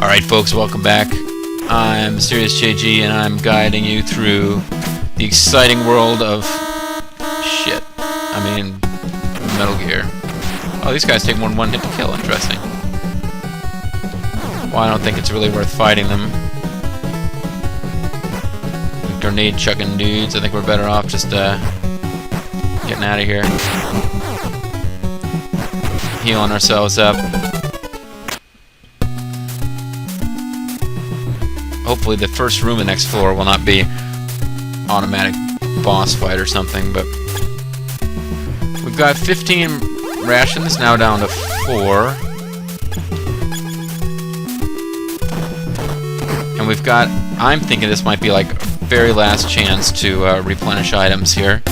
Alright folks, welcome back. I'm Serious JG and I'm guiding you through the exciting world of Metal Gear. Oh, these guys take more than one hit to kill, interesting. Well, I don't think it's really worth fighting them. Grenade chucking dudes, I think we're better off just getting out of here. Healing ourselves up. Hopefully the first room in the next floor will not be automatic boss fight or something, but we've got 15 rations, now down to 4. And we've got, I'm thinking this might be like very last chance to replenish items here,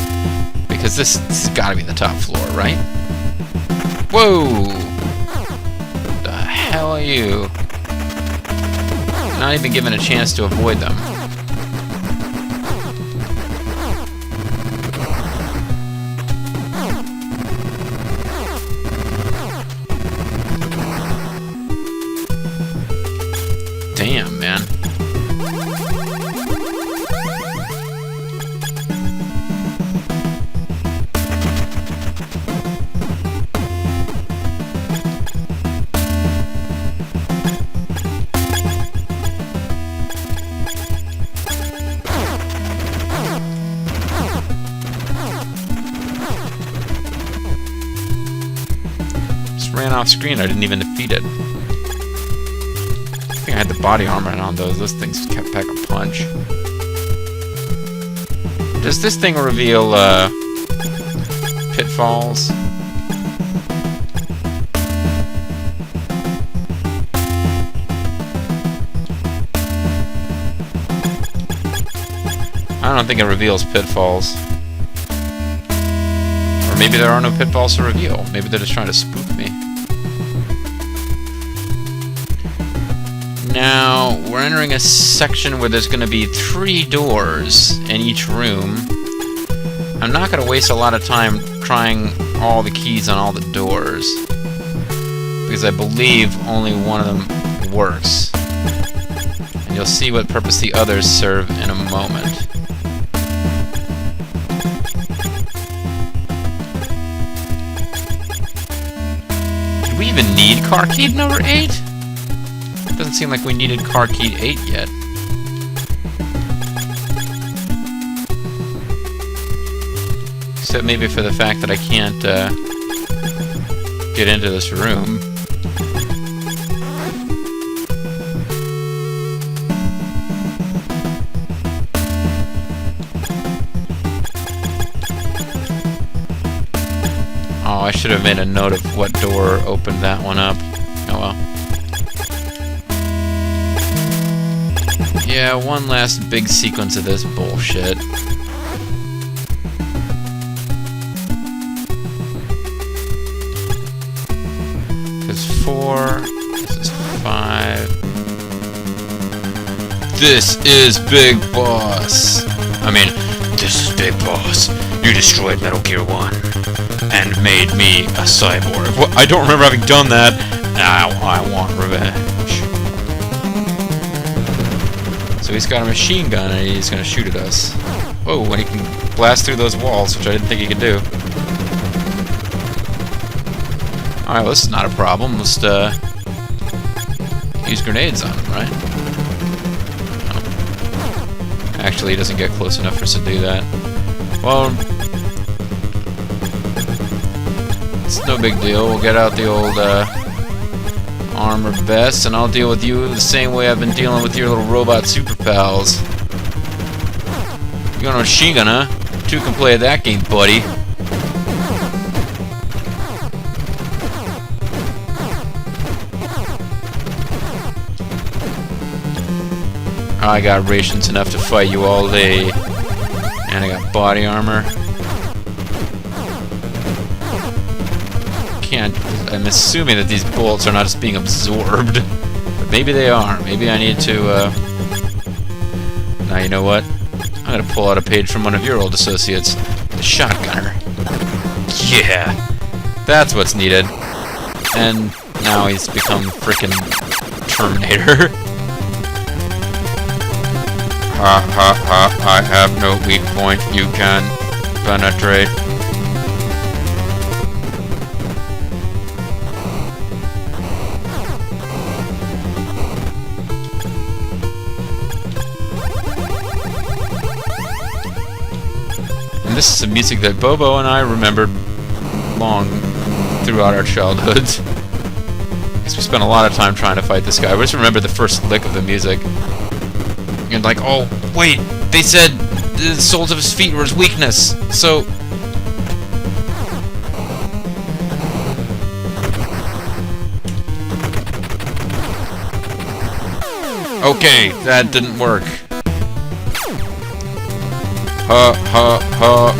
because this has got to be the top floor, right? Whoa! The hell are you? Not even given a chance to avoid them. Damn, man. Ran off screen, I didn't even defeat it. I think I had the body armor on those. Those things kept back a punch. Does this thing reveal pitfalls? I don't think it reveals pitfalls. Or maybe there are no pitfalls to reveal. Maybe they're just trying to spook me. Now, we're entering a section where there's going to be 3 doors in each room. I'm not going to waste a lot of time trying all the keys on all the doors, because I believe only one of them works. And you'll see what purpose the others serve in a moment. Do we even need car key number 8? Doesn't seem like we needed car key 8 yet. Except maybe for the fact that I can't get into this room. Oh, I should have made a note of what door opened that one up. Oh well. Yeah, one last big sequence of this bullshit. This is 4. This is 5. This is Big Boss. This is Big Boss. You destroyed Metal Gear 1 and made me a cyborg. Well, I don't remember having done that. Now I want revenge. So he's got a machine gun and he's gonna shoot at us. Whoa, and he can blast through those walls, which I didn't think he could do. Alright, well, this is not a problem. Let's use grenades on him, right? No. Actually, he doesn't get close enough for us to do that. Well, it's no big deal. We'll get out the old armor vest, and I'll deal with you the same way I've been dealing with your little robot super pals. You got a machine gun, huh? 2 can play that game, buddy. I got rations enough to fight you all day. And I got body armor. I'm assuming that these bullets are not just being absorbed, but maybe they are. Maybe I need to, Now, you know what? I'm gonna pull out a page from one of your old associates, the shotgunner. Yeah! That's what's needed. And now he's become frickin' Terminator. Ha ha ha, I have no weak point you can penetrate. And this is the music that Bobo and I remembered long throughout our childhoods. Because we spent a lot of time trying to fight this guy. I just remember the first lick of the music. And like, oh, wait, they said the soles of his feet were his weakness, so... Okay, that didn't work. Ha ha ha.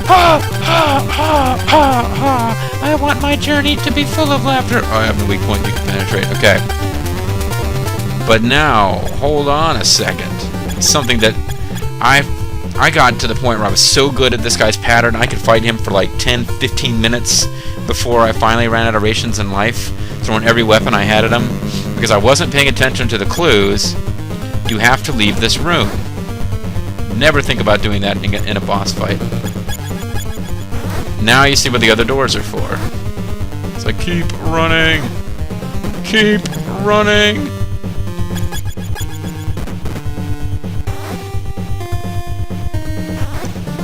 Ha ha ha ha ha. I want my journey to be full of laughter. Oh, I have a weak point you can penetrate. Okay. But now, hold on a second. Something that I got to the point where I was so good at this guy's pattern, I could fight him for like 10-15 minutes before I finally ran out of rations in life, throwing every weapon I had at him. Because I wasn't paying attention to the clues, you have to leave this room. Never think about doing that in a boss fight. Now you see what the other doors are for. It's like, keep running! Keep running!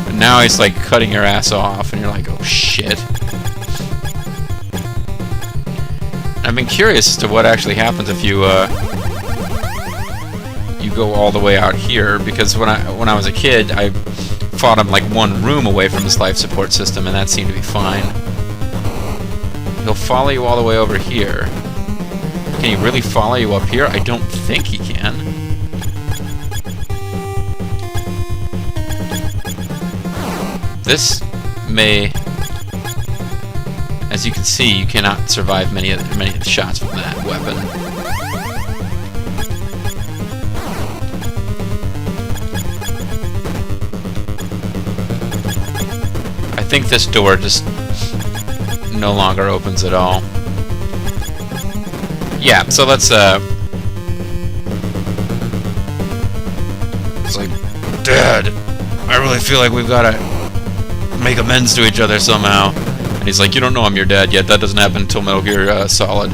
But now he's like cutting your ass off, and you're like, oh shit. I've been curious as to what actually happens if you you go all the way out here, because when I was a kid, I fought him like one room away from his life support system, and that seemed to be fine. He'll follow you all the way over here. Can he really follow you up here? I don't think he can. This may... As you can see, you cannot survive many of the shots from that weapon. I think this door just no longer opens at all. Yeah, so let's it's like, Dad, I really feel like we've got to make amends to each other somehow. And he's like, you don't know I'm your dad yet. That doesn't happen until Metal Gear Solid.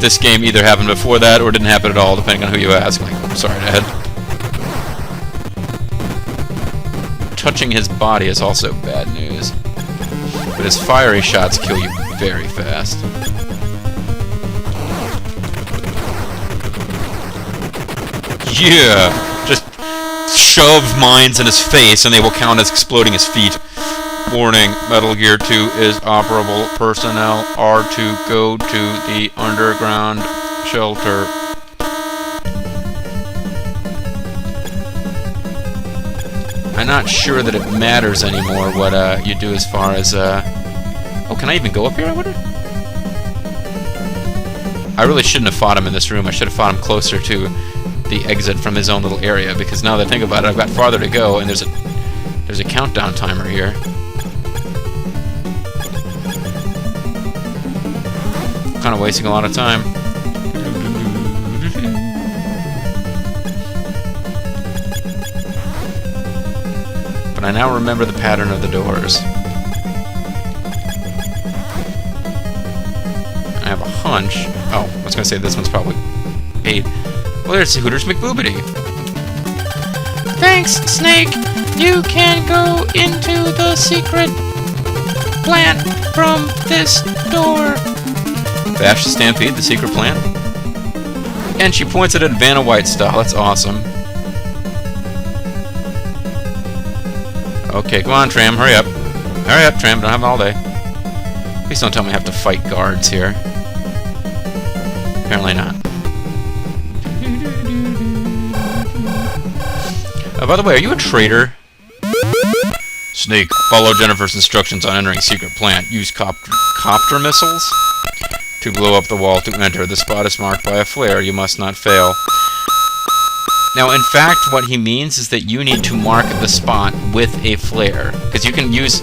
This game either happened before that or didn't happen at all, depending on who you ask. Like, I'm sorry, Dad. Touching his body is also bad news. But his fiery shots kill you very fast. Yeah! Just shove mines in his face and they will count as exploding his feet. Warning, Metal Gear 2 is operable. Personnel are to go to the underground shelter. I'm not sure that it matters anymore what you do as far as... Oh, can I even go up here, I wonder? I really shouldn't have fought him in this room. I should have fought him closer to the exit from his own little area, because now that I think about it, I've got farther to go, and there's a countdown timer here. Kind of wasting a lot of time. But I now remember the pattern of the doors. I have a hunch. Oh, I was going to say this one's probably 8. Well, there's Hooters McBoobity. Thanks, Snake. You can go into the secret plant from this door. Bash the Stampede, the secret plant. And she points it at Vanna White style. That's awesome. Okay, come on, Tram. Hurry up. Hurry up, Tram. Don't have all day. Please don't tell me I have to fight guards here. Apparently not. By the way, are you a traitor? Snake, follow Jennifer's instructions on entering secret plant. Use copter missiles to blow up the wall to enter. The spot is marked by a flare. You must not fail. Now, in fact, what he means is that you need to mark the spot with a flare. Because you can use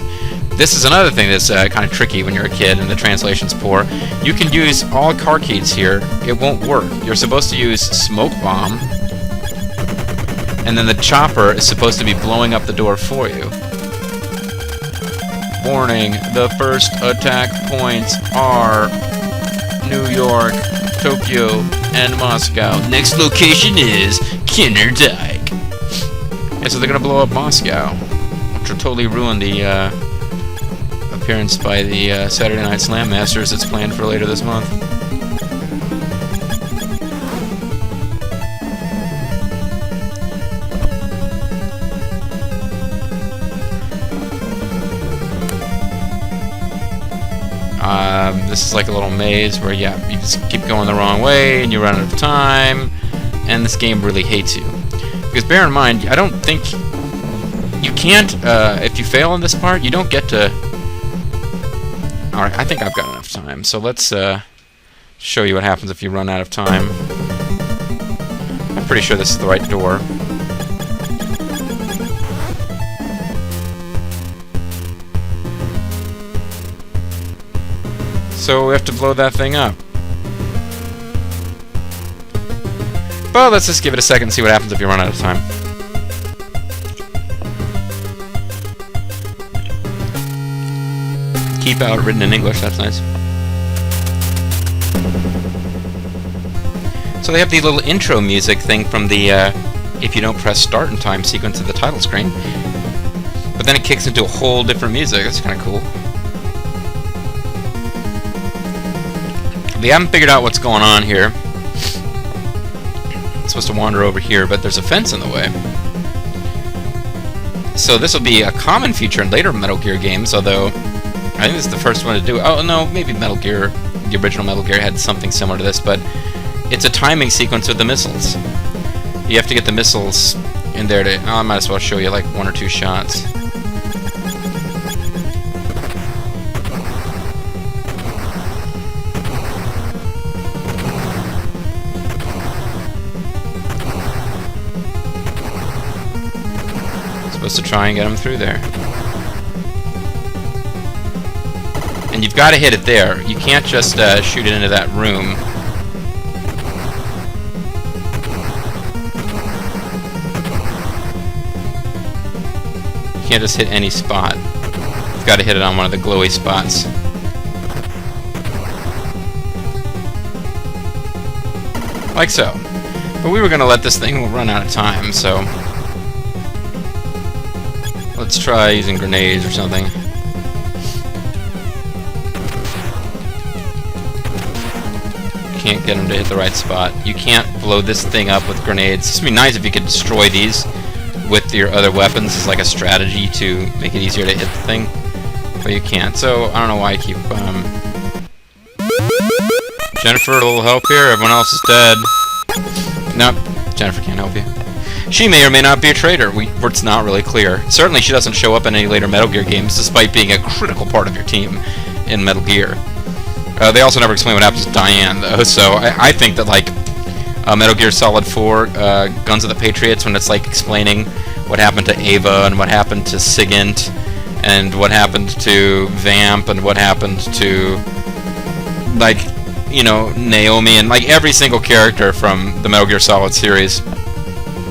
This is another thing that's kind of tricky when you're a kid and the translation's poor. You can use all car keys here. It won't work. You're supposed to use smoke bomb, and then the chopper is supposed to be blowing up the door for you. Warning, the first attack points are New York, Tokyo, and Moscow. Next location is Kinderdijk. Yeah, so they're gonna blow up Moscow, which will totally ruin the appearance by the Saturday Night Slam Masters that's planned for later this month. This is like a little maze where, yeah, you just keep going the wrong way and you run out of time, and this game really hates you. Because bear in mind, I don't think you can't, if you fail in this part, you don't get to... Alright, I think I've got enough time, so let's show you what happens if you run out of time. I'm pretty sure this is the right door. So we have to blow that thing up. Well, let's just give it a second and see what happens if you run out of time. Keep out written in English, that's nice. So they have the little intro music thing from the if you don't press start in time sequence of the title screen. But then it kicks into a whole different music. That's kind of cool. They haven't figured out what's going on here. It's supposed to wander over here, but there's a fence in the way. So this will be a common feature in later Metal Gear games, although I think this is the first one to do it. Oh, no, maybe Metal Gear, the original Metal Gear had something similar to this, but it's a timing sequence with the missiles. You have to get the missiles in there to... Oh, I might as well show you like one or two shots. Supposed to try and get them through there. And you've got to hit it there. You can't just shoot it into that room. You can't just hit any spot. You've got to hit it on one of the glowy spots. Like so. But we were going to let this thing run out of time, so... Let's try using grenades or something. Can't get them to hit the right spot. You can't blow this thing up with grenades. This would be nice if you could destroy these with your other weapons as like a strategy to make it easier to hit the thing. But you can't, so I don't know why I keep... Jennifer, a little help here? Everyone else is dead. Nope, Jennifer can't help you. She may or may not be a traitor. It's not really clear. Certainly she doesn't show up in any later Metal Gear games, despite being a critical part of your team in Metal Gear. They also never explain what happens to Diane, though, so I think that, like, Metal Gear Solid 4, Guns of the Patriots, when it's, like, explaining what happened to Ava, and what happened to Sigint, and what happened to Vamp, and what happened to, like, you know, Naomi, and, like, every single character from the Metal Gear Solid series.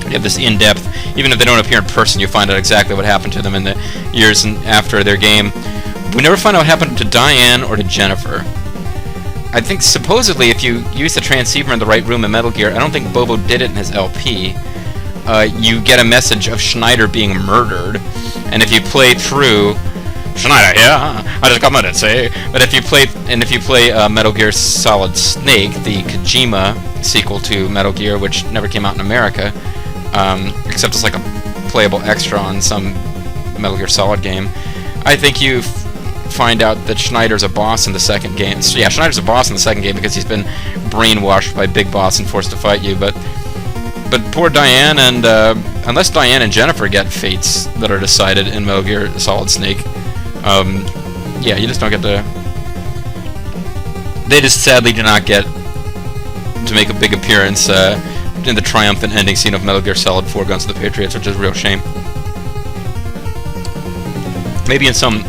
You have this in-depth, even if they don't appear in person, you find out exactly what happened to them in the years after their game. We never find out what happened to Diane or to Jennifer. I think supposedly if you use the transceiver in the right room in Metal Gear, I don't think Bobo did it in his LP, you get a message of Schneider being murdered, and if you play through... Schneider, yeah, I just come in and say... But if you play Metal Gear Solid Snake, the Kojima sequel to Metal Gear, which never came out in America, except it's like a playable extra on some Metal Gear Solid game. I think you find out that Schneider's a boss in the second game. So yeah, Schneider's a boss in the second game because he's been brainwashed by Big Boss and forced to fight you. But poor Diane, and unless Diane and Jennifer get fates that are decided in Metal Gear Solid Snake, yeah, you just don't get to... They just sadly do not get to make a big appearance in the triumphant ending scene of Metal Gear Solid 4 Guns of the Patriots, which is a real shame. Maybe in some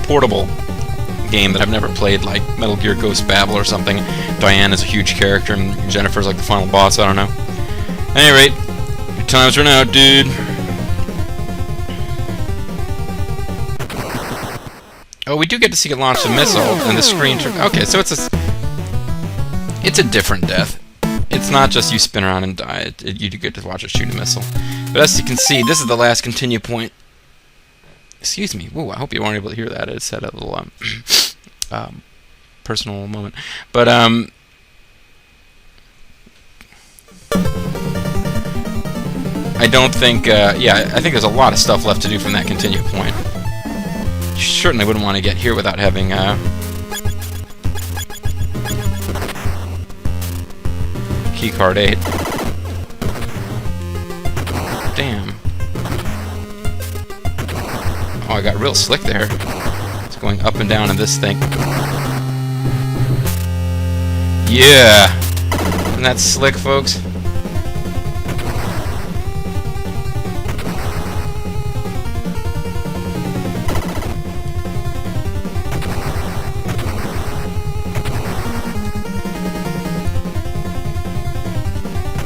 portable game that I've never played, like Metal Gear Ghost Babel or something. Diane is a huge character, and Jennifer's like the final boss. I don't know. At any rate, your time's run out, dude. Oh, we do get to see it launch the missile, and the screen. Okay, so it's a different death. It's not just you spin around and die. You do get to watch it shoot a missile. But as you can see, this is the last continue point. Excuse me. Whoa, I hope you weren't able to hear that. It said a little personal moment. But I don't think. Yeah, I think there's a lot of stuff left to do from that continue point. You certainly wouldn't want to get here without having keycard 8. Damn. Oh, I got real slick there. It's going up and down in this thing. Yeah! Isn't that slick, folks?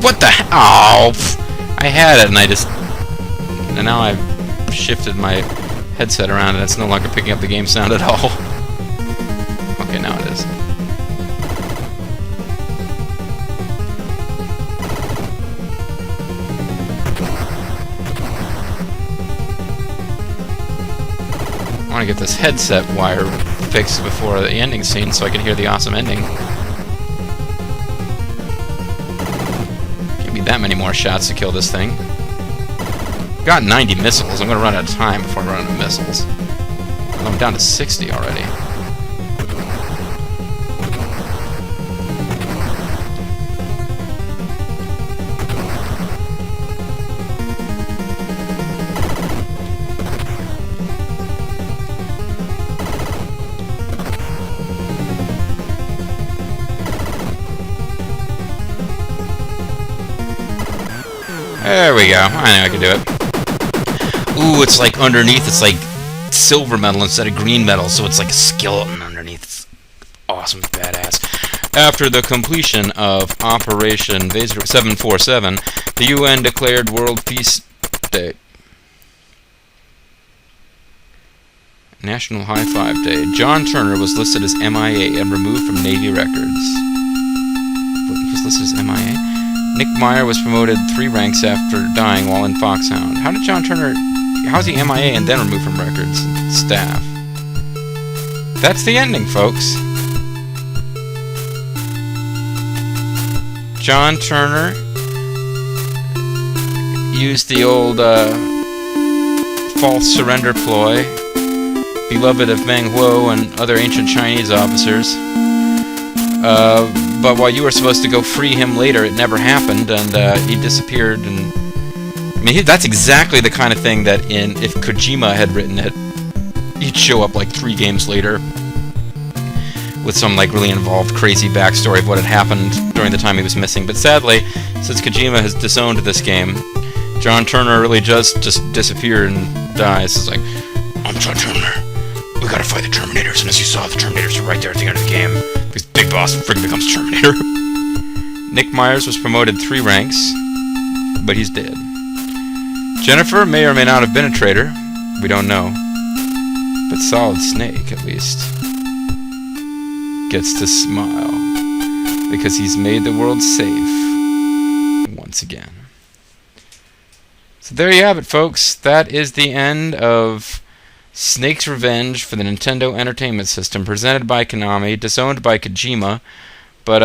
What the hell? Oh, I had it, and and now I've shifted my headset around, and it's no longer picking up the game sound at all. Okay, now it is. I want to get this headset wire fixed before the ending scene so I can hear the awesome ending. That many more shots to kill this thing. Got 90 missiles. I'm gonna run out of time before I run out of missiles. I'm down to 60 already. There we go. I know I can do it. Ooh, it's like underneath, it's like silver metal instead of green metal, so it's like a skeleton underneath. It's awesome, badass. After the completion of Operation 747, the UN declared World Peace Day. National High Five Day. John Turner was listed as MIA and removed from Navy records. What, he was listed as MIA? Nick Meyer was promoted 3 ranks after dying while in Foxhound. How did John Turner... How's he MIA and then removed from records and staff? That's the ending, folks. John Turner used the old false surrender ploy, beloved of Meng Huo and other ancient Chinese officers. But while you were supposed to go free him later, it never happened, and he disappeared. And I mean, that's exactly the kind of thing that if Kojima had written it, he'd show up like 3 games later with some like really involved, crazy backstory of what had happened during the time he was missing. But sadly, since Kojima has disowned this game, John Turner really just disappeared and dies. It's like, I'm John Turner. We gotta fight the Terminators, and as you saw, the Terminators are right there at the end of the game. Because Big Boss friggin' becomes Terminator. Nick Myers was promoted 3 ranks, but he's dead. Jennifer may or may not have been a traitor. We don't know. But Solid Snake, at least, gets to smile. Because he's made the world safe. Once again. So there you have it, folks. That is the end of Snake's Revenge for the Nintendo Entertainment System, presented by Konami, disowned by Kojima, but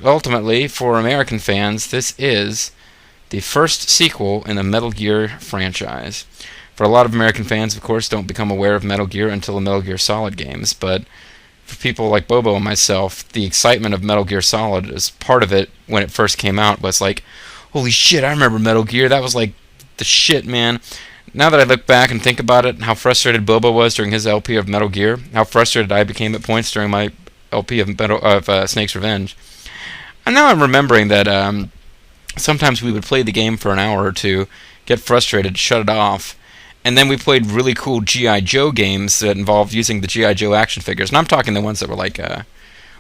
ultimately, for American fans, this is the first sequel in the Metal Gear franchise. For a lot of American fans, of course, don't become aware of Metal Gear until the Metal Gear Solid games, but for people like Bobo and myself, the excitement of Metal Gear Solid, as part of it when it first came out, was like, holy shit, I remember Metal Gear, that was like the shit, man. Now that I look back and think about it, and how frustrated Bobo was during his LP of Metal Gear, how frustrated I became at points during my LP of Snake's Revenge, and now I'm remembering that sometimes we would play the game for an hour or two, get frustrated, shut it off, And then we played really cool G.I. Joe games that involved using the G.I. Joe action figures. And I'm talking the ones that were like 1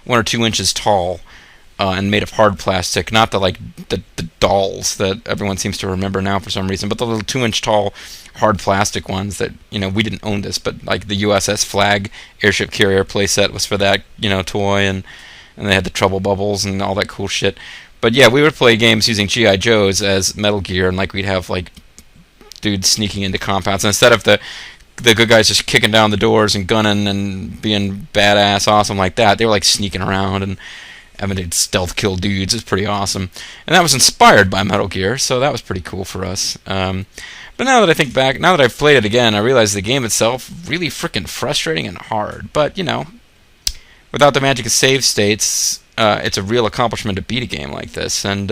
or 2 inches tall and made of hard plastic, not the dolls that everyone seems to remember now for some reason, but the little 2-inch tall hard plastic ones that, we didn't own this, but like the USS Flag airship carrier playset was for that, toy, and they had the trouble bubbles and all that cool shit. But yeah, we would play games using G.I. Joes as Metal Gear, and like we'd have like dudes sneaking into compounds, and instead of the good guys just kicking down the doors and gunning and being badass awesome like that, they were like sneaking around and having to stealth kill dudes. It's pretty awesome, and that was inspired by Metal Gear, so that was pretty cool for us. But now that I think back, now that I've played it again, I realize the game itself really freaking frustrating and hard. But without the magic of save states, it's a real accomplishment to beat a game like this, and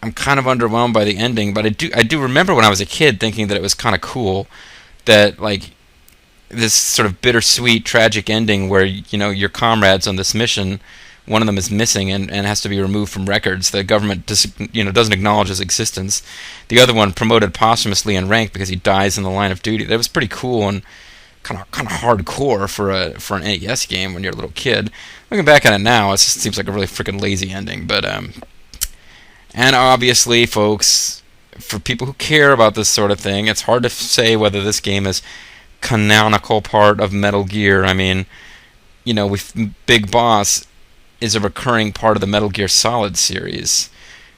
I'm kind of underwhelmed by the ending. But I do remember when I was a kid thinking that it was kind of cool that like this sort of bittersweet, tragic ending where your comrades on this mission, one of them is missing and has to be removed from records. The government doesn't acknowledge his existence. The other one promoted posthumously in rank because he dies in the line of duty. That was pretty cool and kind of hardcore for an NES game when you're a little kid. Looking back at it now, it just seems like a really freaking lazy ending. But and obviously, folks, for people who care about this sort of thing, it's hard to say whether this game is canonical part of Metal Gear. I mean, with Big Boss is a recurring part of the Metal Gear Solid series.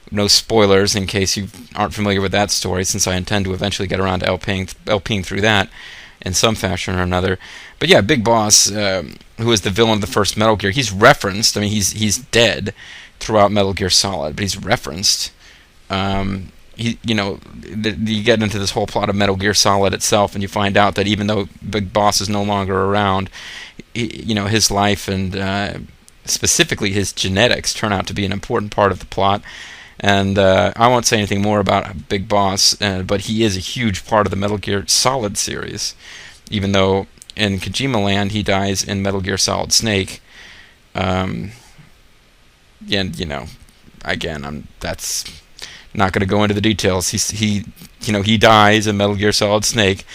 No spoilers in case you aren't familiar with that story, since I intend to eventually get around to LPing through that in some fashion or another. But yeah, Big Boss, who is the villain of the first Metal Gear, he's referenced. I mean, he's dead throughout Metal Gear Solid, but he's referenced. You get into this whole plot of Metal Gear Solid itself, and you find out that even though Big Boss is no longer around, his life and specifically his genetics turn out to be an important part of the plot. And I won't say anything more about Big Boss, but he is a huge part of the Metal Gear Solid series, even though in Kojima Land he dies in Metal Gear Solid Snake. And again, that's not going to go into the details. He dies in Metal Gear Solid Snake.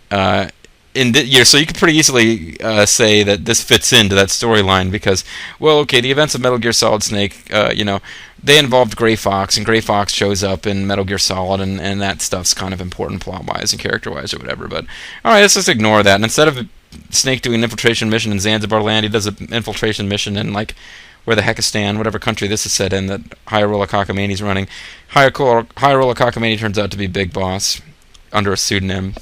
So you could pretty easily say that this fits into that storyline because, well, okay, the events of Metal Gear Solid Snake, they involved Gray Fox, and Gray Fox shows up in Metal Gear Solid, and that stuff's kind of important plot-wise and character-wise or whatever. But all right, let's just ignore that. And instead of Snake doing an infiltration mission in Zanzibar Land, he does an infiltration mission in like where the Heckistan, whatever country this is set in, that Hyrule Kakamani's running. Hyrule Kakamani turns out to be Big Boss under a pseudonym.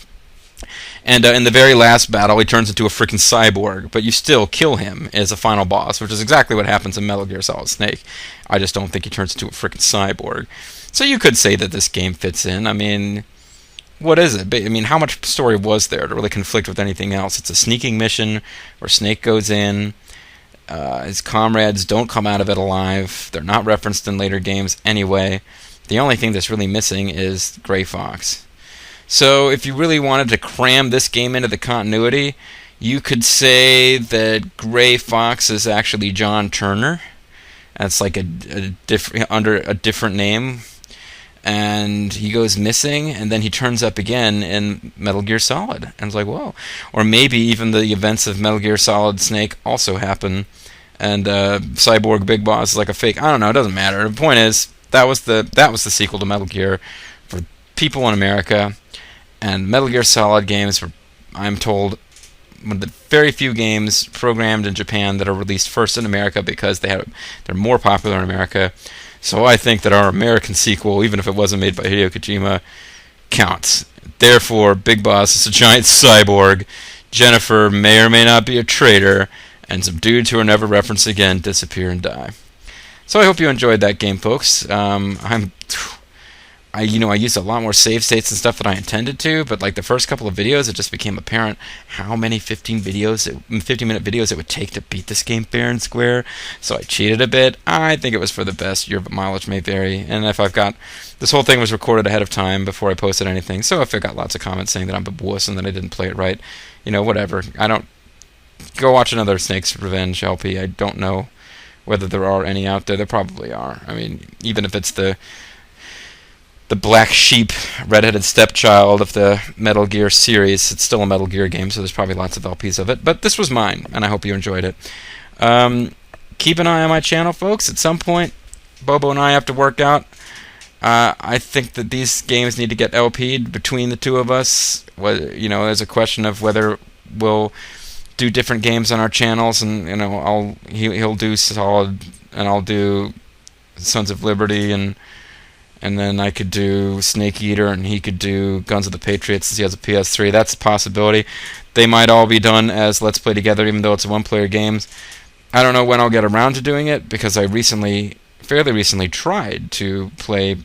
And in the very last battle, he turns into a freaking cyborg, but you still kill him as a final boss, which is exactly what happens in Metal Gear Solid Snake. I just don't think he turns into a freaking cyborg. So you could say that this game fits in. I mean, what is it? I mean, how much story was there to really conflict with anything else? It's a sneaking mission where Snake goes in. His comrades don't come out of it alive. They're not referenced in later games anyway. The only thing that's really missing is Gray Fox. So if you really wanted to cram this game into the continuity, you could say that Gray Fox is actually John Turner. That's like under a different name. And he goes missing, and then he turns up again in Metal Gear Solid. And it's like, whoa. Or maybe even the events of Metal Gear Solid Snake also happen, and Cyborg Big Boss is like a fake. I don't know, it doesn't matter. The point is, that was the sequel to Metal Gear for people in America. And Metal Gear Solid games were, I'm told, one of the very few games programmed in Japan that are released first in America because they're more popular in America. So I think that our American sequel, even if it wasn't made by Hideo Kojima, counts. Therefore, Big Boss is a giant cyborg. Jennifer may or may not be a traitor, and some dudes who are never referenced again disappear and die. So I hope you enjoyed that game, folks. I used a lot more save states and stuff than I intended to, but like the first couple of videos, it just became apparent how many 15-minute videos it would take to beat this game fair and square. So I cheated a bit. I think it was for the best. Your mileage may vary. And if I've got... This whole thing was recorded ahead of time before I posted anything, so if I got lots of comments saying that I'm a wuss and that I didn't play it right, whatever. I don't... Go watch another Snake's Revenge LP. I don't know whether there are any out there. There probably are. I mean, even if it's the the black sheep, redheaded stepchild of the Metal Gear series. It's still a Metal Gear game, so there's probably lots of LPs of it. But this was mine, and I hope you enjoyed it. Keep an eye on my channel, folks. At some point, Bobo and I have to work out. I think that these games need to get LP'd between the two of us. There's a question of whether we'll do different games on our channels, and he'll do Solid, and I'll do Sons of Liberty, and then I could do Snake Eater, and he could do Guns of the Patriots since he has a PS3. That's a possibility. They might all be done as Let's Play Together, even though it's a one-player game. I don't know when I'll get around to doing it, because I fairly recently tried to play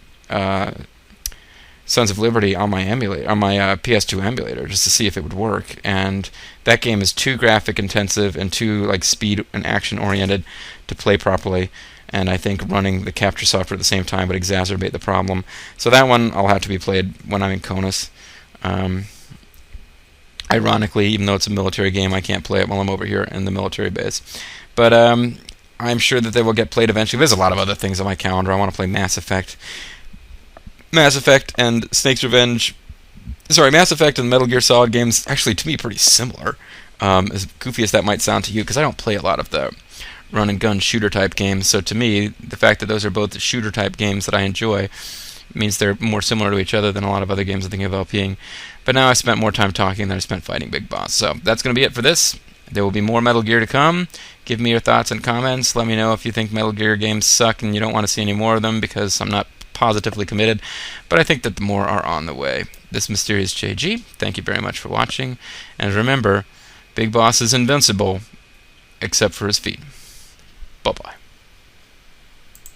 Sons of Liberty on my PS2 emulator, just to see if it would work. And that game is too graphic intensive and too speed and action oriented to play properly. And I think running the capture software at the same time would exacerbate the problem. So that one I'll have to be played when I'm in Conus. Ironically, even though it's a military game, I can't play it while I'm over here in the military base. But I'm sure that they will get played eventually. There's a lot of other things on my calendar. I want to play Mass Effect. Mass Effect and Snake's Revenge. Sorry, Mass Effect and Metal Gear Solid games, actually, to me, pretty similar. As goofy as that might sound to you, because I don't play a lot of the run-and-gun shooter-type games. So to me, the fact that those are both shooter-type games that I enjoy means they're more similar to each other than a lot of other games I think of LPing. But now I spent more time talking than I spent fighting Big Boss. So that's going to be it for this. There will be more Metal Gear to come. Give me your thoughts and comments. Let me know if you think Metal Gear games suck and you don't want to see any more of them, because I'm not positively committed. But I think that more are on the way. This is Mysterious JG. Thank you very much for watching. And remember, Big Boss is invincible, except for his feet.